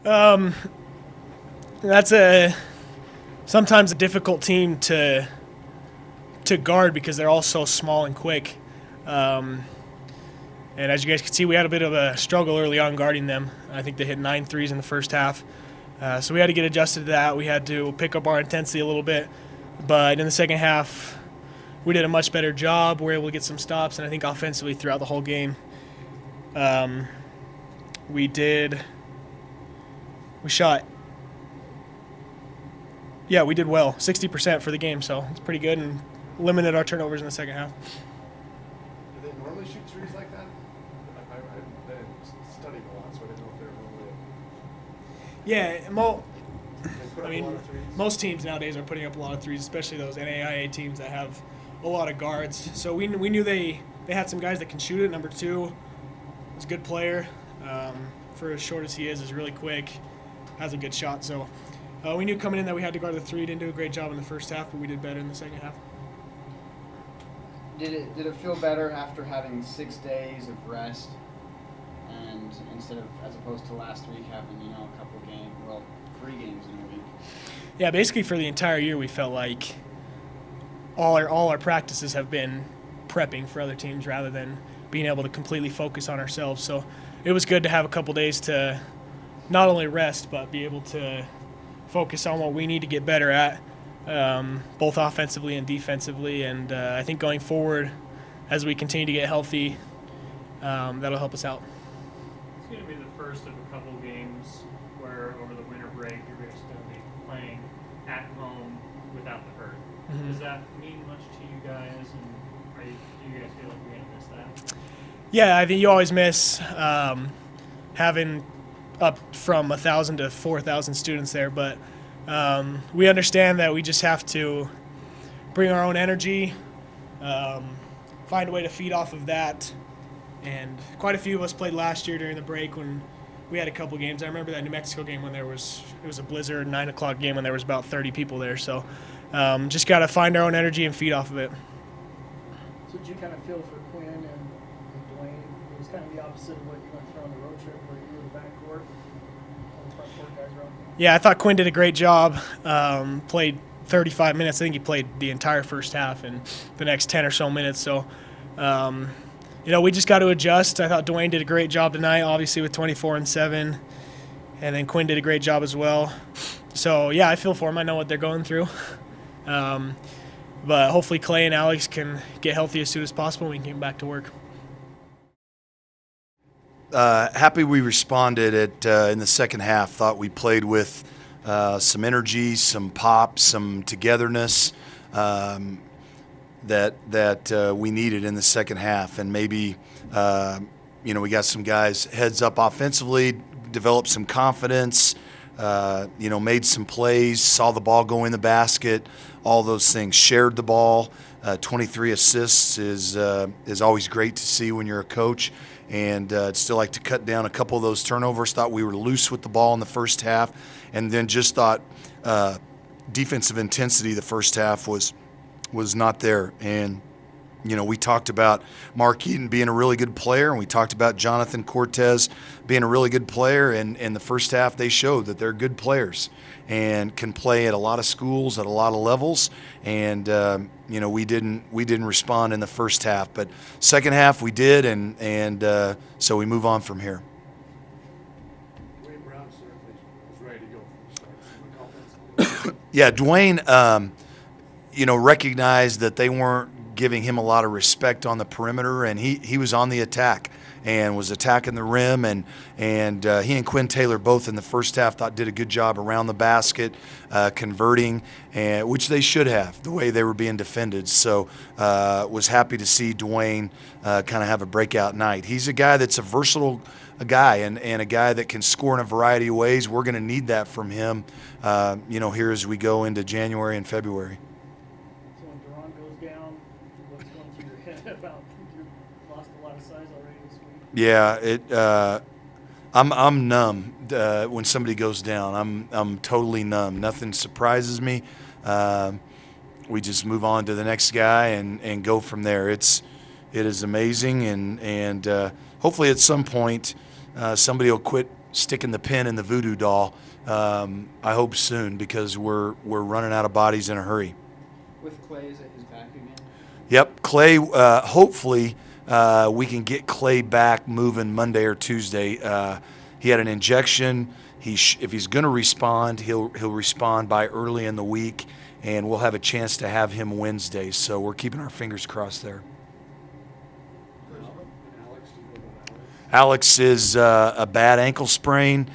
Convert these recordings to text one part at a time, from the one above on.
Um, that's sometimes a difficult team to guard because they're all so small and quick. Um, and as you guys can see, we had a bit of a struggle early on guarding them. I think they hit 9 threes in the first half. So we had to get adjusted to that. We had to pick up our intensity a little bit. But in the second half, we did a much better job. We were able to get some stops, and I think offensively throughout the whole game, we did well, 60% for the game, so it's pretty good, and limited our turnovers in the second half. Do they normally shoot threes like that? I've been studying a lot, so I didn't know if they're normally. Yeah, most teams nowadays are putting up a lot of threes, especially those NAIA teams that have a lot of guards. So we knew they had some guys that can shoot it. Number 2 is a good player. For as short as he is really quick, has a good shot. So we knew coming in that we had to guard the 3. Didn't do a great job in the first half, but we did better in the second half. Did it feel better after having 6 days of rest, and as opposed to last week having a couple games, 3 games in a week? Yeah, basically for the entire year we felt like all our practices have been prepping for other teams rather than being able to completely focus on ourselves. So it was good to have a couple days to not only rest but be able to focus on what we need to get better at, both offensively and defensively. And I think going forward, as we continue to get healthy, that'll help us out. It's going to be the first of a couple games where over the winter break you're going to be playing at home without the hurt. Mm-hmm. Does that mean much to you guys, and do you guys feel like you're going to miss that? Yeah, I think you always miss having up from 1,000 to 4,000 students there, but we understand that we just have to bring our own energy, find a way to feed off of that. And quite a few of us played last year during the break when we had a couple games. I remember that New Mexico game when it was a blizzard 9 o'clock game when there was about 30 people there. So just got to find our own energy and feed off of it. So did you kind of feel for Quinn and Dwayne? It was kind of the opposite of what you went through on the road trip where you were the backcourt, all the front court guys were on. Yeah, I thought Quinn did a great job. Played 35 minutes. I think he played the entire first half and the next 10 or so minutes. So, we just got to adjust. I thought Dwayne did a great job tonight, obviously with 24 and 7. And then Quinn did a great job as well. So, yeah, I feel for him. I know what they're going through. But hopefully Clay and Alex can get healthy as soon as possible and we can get back to work. Happy we responded in the second half. Thought we played with some energy, some pop, some togetherness that we needed in the second half. And maybe, we got some guys heads up offensively, developed some confidence, made some plays, saw the ball go in the basket, all those things. Shared the ball. 23 assists is always great to see when you're a coach. And I'd still like to cut down a couple of those turnovers. Thought we were loose with the ball in the first half, and then just thought defensive intensity the first half was not there. And we talked about Mark Eaton being a really good player, and we talked about Jonathan Cortez being a really good player. And in the first half, they showed that they're good players and can play at a lot of schools at a lot of levels. And we didn't respond in the first half, but second half we did, and so we move on from here. Dwayne Brown certainly was ready to go from the start. Yeah, Dwayne, recognized that they weren't giving him a lot of respect on the perimeter, and he was on the attack and was attacking the rim, and he and Quinn Taylor both in the first half did a good job around the basket, converting, which they should have, the way they were being defended. So was happy to see Dwayne kind of have a breakout night. He's a guy that's a versatile guy and a guy that can score in a variety of ways. We're going to need that from him, here as we go into January and February. So when Duran goes down, what's going through your head about you lost a lot of size already this week? Yeah, I'm numb when somebody goes down. I'm totally numb. Nothing surprises me. We just move on to the next guy and go from there. It is amazing, and hopefully at some point somebody will quit sticking the pin in the voodoo doll. I hope soon, because we're running out of bodies in a hurry. With Clay, is it his back again? Yep, Clay. Hopefully, we can get Clay back moving Monday or Tuesday. He had an injection. If he's going to respond, he'll respond by early in the week, and we'll have a chance to have him Wednesday. So we're keeping our fingers crossed there. Alex is a bad ankle sprain.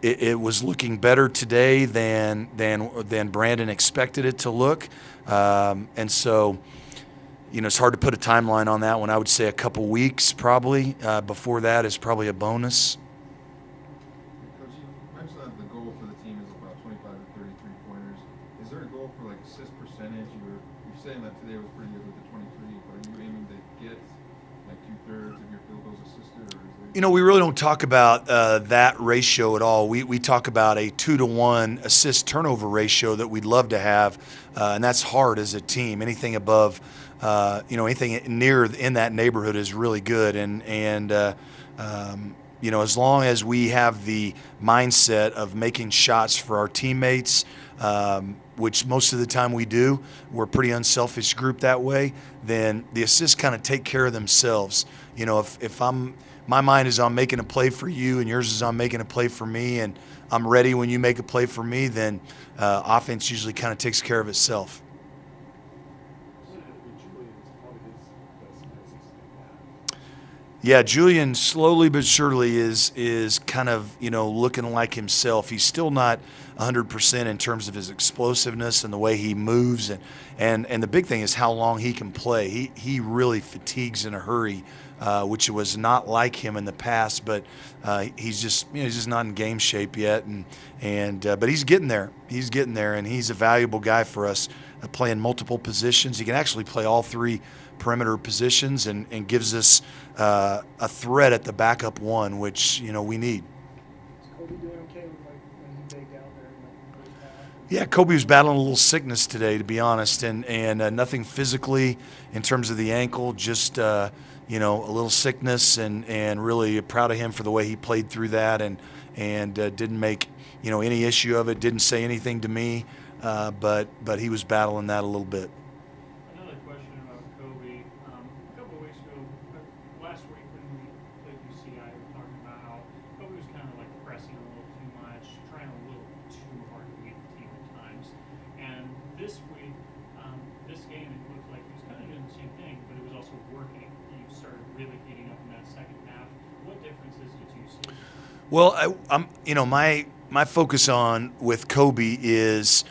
It was looking better today than Brandon expected it to look, and so, it's hard to put a timeline on that one. I would say a couple weeks probably. Before that is probably a bonus. Coach, you mentioned that the goal for the team is about 25 to 30 3-pointers. Is there a goal for like assist percentage? You're saying that today was pretty good with the 23, but are you aiming to get like 2/3 of your field goals assisted, or is there? We really don't talk about that ratio at all. We talk about a 2-to-1 assist turnover ratio that we'd love to have, and that's hard as a team. Anything above, anything near in that neighborhood is really good. And as long as we have the mindset of making shots for our teammates, which most of the time we do, we're a pretty unselfish group that way, then the assists kind of take care of themselves. If my mind is on making a play for you and yours is on making a play for me, and I'm ready when you make a play for me, then offense usually kind of takes care of itself. Yeah, Julian slowly but surely is kind of looking like himself. He's still not 100% in terms of his explosiveness and the way he moves, and the big thing is how long he can play. He really fatigues in a hurry, which was not like him in the past. But he's just not in game shape yet, but he's getting there. He's getting there, and he's a valuable guy for us, playing multiple positions. He can actually play all three perimeter positions, and gives us a threat at the backup one, which we need. Is Kobe doing okay with when he baked out there in the first half? Yeah, Kobe was battling a little sickness today, to be honest, and nothing physically in terms of the ankle, just a little sickness, and really proud of him for the way he played through that, and didn't make any issue of it, didn't say anything to me, but he was battling that a little bit. Another question about Kobe. A couple of weeks ago, last week when we played UCI, we were talking about how Kobe was kind of like pressing a little too much, trying a little too hard to beat the team at times. And this week, this game, it looked like he was kind of doing the same thing, but it was also working. He started really heating up in that second half. What differences did you see? Well, my focus on with Kobe is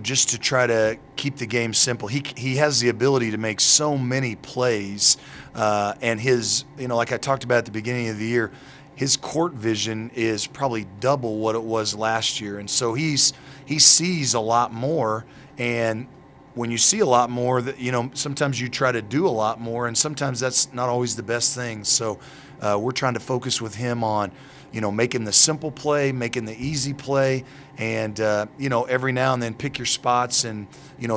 just to try to keep the game simple. He has the ability to make so many plays, and his like I talked about at the beginning of the year, his court vision is probably double what it was last year, and so he sees a lot more. And when you see a lot more, that sometimes you try to do a lot more, and sometimes that's not always the best thing. So we're trying to focus with him on making the simple play, making the easy play, and every now and then pick your spots and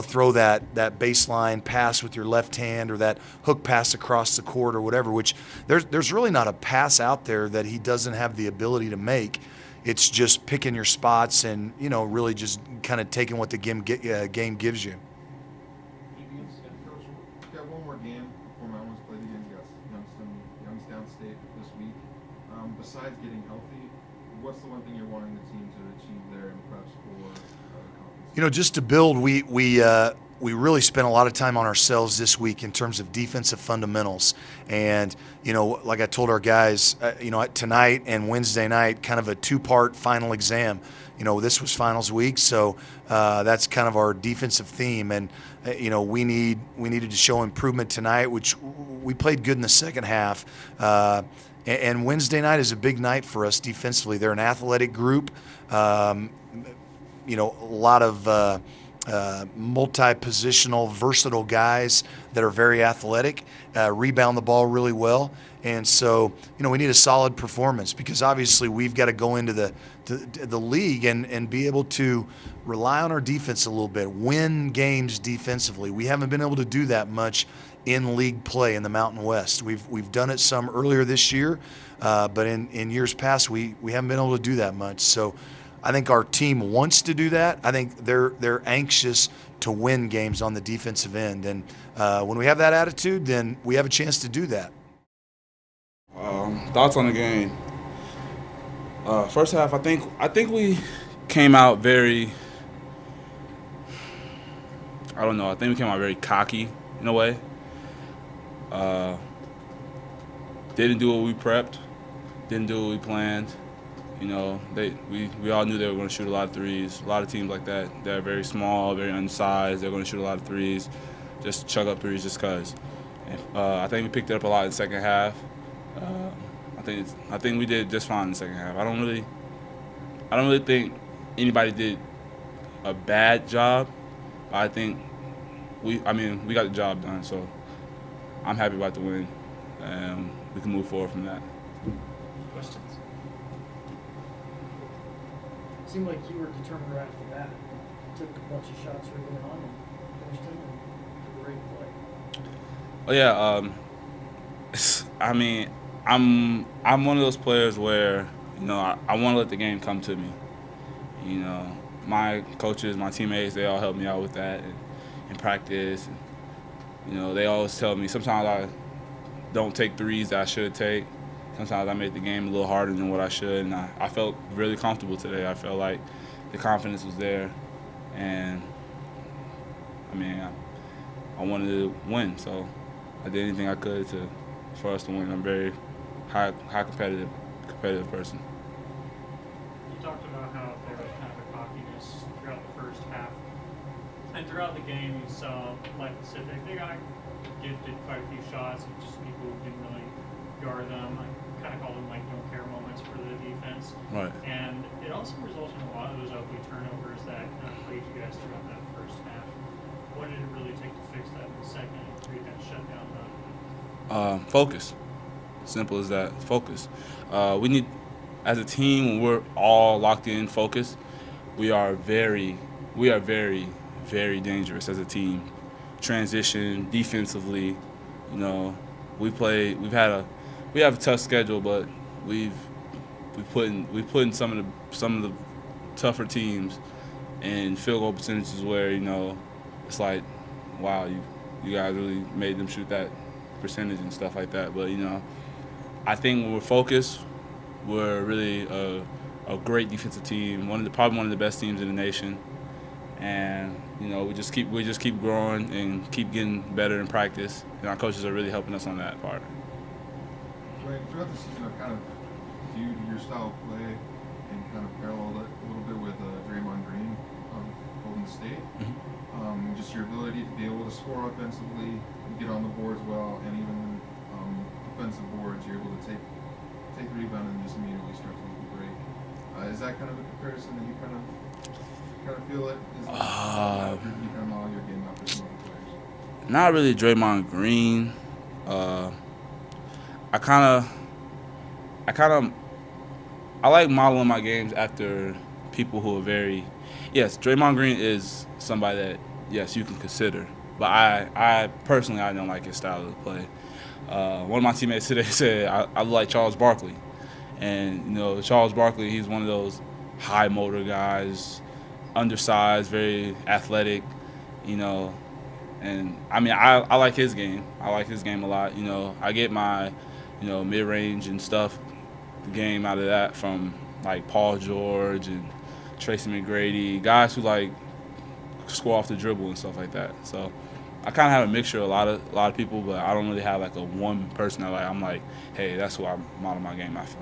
throw that baseline pass with your left hand, or that hook pass across the court, or whatever. Which there's really not a pass out there that he doesn't have the ability to make. It's just picking your spots and really just kind of taking what the game gives you. Coach, we've got one more game before Mountains play again. You got Youngstown State this week. Besides getting healthy, what's the one thing you're wanting the team to achieve there, and perhaps for the conference? Just to build, we really spent a lot of time on ourselves this week in terms of defensive fundamentals. And like I told our guys, tonight and Wednesday night, kind of a two-part final exam. This was finals week, so that's kind of our defensive theme. And we needed to show improvement tonight, which we played good in the second half. And Wednesday night is a big night for us defensively. They're an athletic group. A lot of multi-positional, versatile guys that are very athletic, rebound the ball really well. And so, we need a solid performance because obviously we've got to go into the league and be able to rely on our defense a little bit, win games defensively. We haven't been able to do that much in league play in the Mountain West. We've done it some earlier this year, but in years past we haven't been able to do that much. So I think our team wants to do that. I think they're anxious to win games on the defensive end, and when we have that attitude, then we have a chance to do that. Thoughts on the game? First half, I think we came out very. I don't know. I think we came out very cocky in a way. Didn't do what we prepped. Didn't do what we planned. We all knew they were going to shoot a lot of threes. A lot of teams like that, they're very small, very undersized. They're going to shoot a lot of threes, just chug up threes just because. I think we picked it up a lot in the second half. I think we did just fine in the second half. I don't really think anybody did a bad job. I think we got the job done. So I'm happy about the win, and we can move forward from that. Questions? Seemed like you were determined right off the bat. Took a bunch of shots early on and finished them and did a great play. Oh yeah. I'm one of those players where I want to let the game come to me. My coaches, my teammates, they all help me out with that in practice. And, they always tell me sometimes I don't take threes that I should take. Sometimes I make the game a little harder than what I should, and I felt really comfortable today. I felt like the confidence was there, and I wanted to win, so I did anything I could for us to win. I'm a very high competitive person. You talked about how there was kind of a cockiness throughout the first half. And throughout the game, you saw like Pacific, they got gifted quite a few shots of just people who didn't really guard them. I kind of call them like don't care moments for the defense. Right. And it also resulted in a lot of those ugly turnovers that kind of plagued you guys throughout that first half. What did it really take to fix that in the second and three kind of shut down the focus. Simple as that. Focus. We need, as a team, when we're all locked in, focused, we are very, very dangerous as a team. Transition defensively, we have a tough schedule, but we've put in some of the tougher teams in field goal percentages where it's like, wow, you guys really made them shoot that percentage and stuff like that. But I think when we're focused, we're really a great defensive team. Probably one of the best teams in the nation, and we just keep growing and keep getting better in practice. And our coaches are really helping us on that part. Right, throughout the season, I've kind of viewed your style of play and kind of paralleled it a little bit with Draymond Green of Golden State. Mm-hmm. Just your ability to be able to score offensively, get on the boards well, and even offensive boards, you're able to take the rebound and just immediately start to make a break. Is that kind of a comparison that you kind of feel it? Is you kind of model your game after some other players? Not really Draymond Green. I like modeling my games after people who are very. Yes, Draymond Green is somebody that yes you can consider, but I personally don't like his style of play. One of my teammates today said I look like Charles Barkley, and Charles Barkley, he's one of those high motor guys, undersized, very athletic, and I like his game. I like his game a lot. I get my mid range and stuff, the game out of that from like Paul George and Tracy McGrady, guys who like score off the dribble and stuff like that. So I kind of have a mixture of a lot of people, but I don't really have like a one person that I'm like, hey, that's who I model my game after.